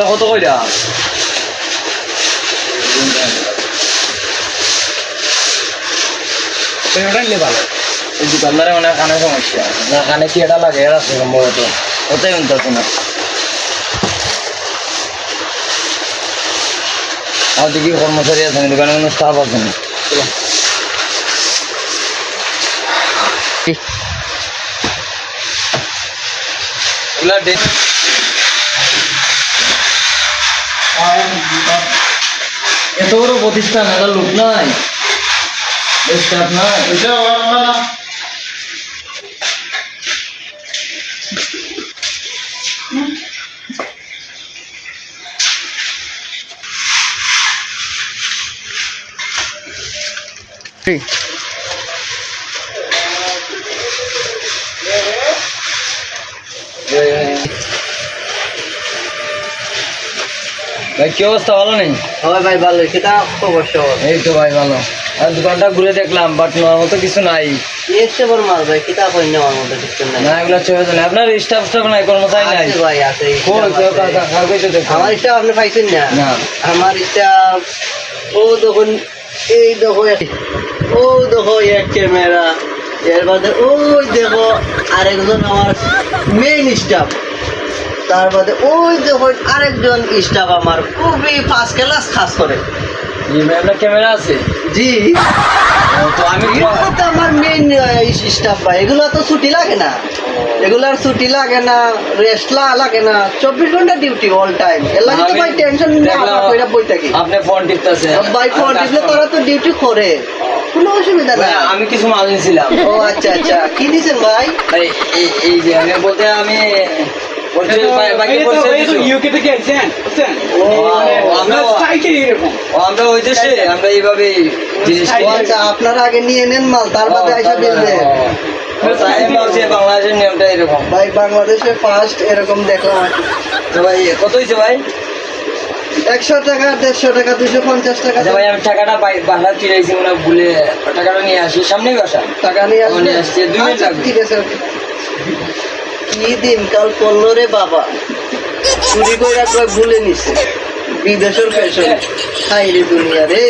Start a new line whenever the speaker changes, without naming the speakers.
এগুলো কত কইরা
ওটা নিলে ভালো।
এই দোকানদারে অনেক কানে সমস্যা না কানে কি এটা লাগে এর আছে সম্ভবত ওটাই শুনতেছে না আর দেখি কর্মচারী আছেন দোকানে কোনো স্টাফ আছেন এত বড় প্রতিষ্ঠান একটা লোক নাই স্টাফ নাই ভাই কি অবস্থা ভালো নেই
ভাই ভালো সেটা অবশ্য
এই তো ভাই ভালো আর দোকানটা ঘুরে দেখলাম বাট নেওয়ার মতো কিছু নাই
বড় মাল ভাই কিতা কই নেওয়ার মতো কিছু নাই
না এগুলো চলে না আপনার স্টাফ স্টাফ নাই কর্মচারী নাই
আছে ভাই আছে
আমার
স্টাফ আপনি পাইছেন না
না
আমার স্টাফ ও দেখুন এই দেখো ও দেখো এক ক্যামেরা এর বাদে ওই দেখো আরেকজন আমার মেইন স্টাফ তার বাদে ওই দেখো আরেকজন স্টাফ আমার খুবই ফার্স্ট ক্লাস কাজ করে
জি ভাই আপনার ক্যামেরা আছে
জি
তো আমি
এগুলো তো আমার মেইন স্টাফ ভাই এগুলো তো ছুটি লাগে না এগুলার ছুটি লাগে না রেস্ট লাগে না 24 ঘন্টা ডিউটি অল টাইম এর লাগে তো ভাই টেনশন না কইরা বই থাকি
আপনি ফোন টিপতেছেন
ভাই ফোন টিপলে তোরা তো ডিউটি করে কোনো অসুবিধা নাই
আমি কিছু মাল নিয়েছিলাম
ও আচ্ছা আচ্ছা কি দিছেন ভাই
এই যে আমি বলতে আমি
ইউকে থেকে আইছেন বুঝছেন
আমরা ওই দেশে আমরা এইভাবে জিনিস
আচ্ছা আপনারা আগে নিয়ে নেন মাল তার বাদে আইসা বেচবেন
বাংলাদেশের নিয়মটা এরকম
ভাই বাংলাদেশে ফার্স্ট এরকম দেখলাম
তো ভাই কত হয়েছে ভাই
100 টাকা 150 টাকা 250 টাকা
আচ্ছা ভাই আমি টাকাটা বাসা ফিরেছি মনে ভুলে টাকাটা নিয়ে আসি সামনেই বাসা
টাকা নিয়ে
নিয়ে আসছি 2 মিনিট লাগবে
ঠিক আছে কি দিনকাল করলো রে বাবা চুরি করে ভুলে নিছে বিদেশের ফ্যাশন খাই রে দুনিয়া রে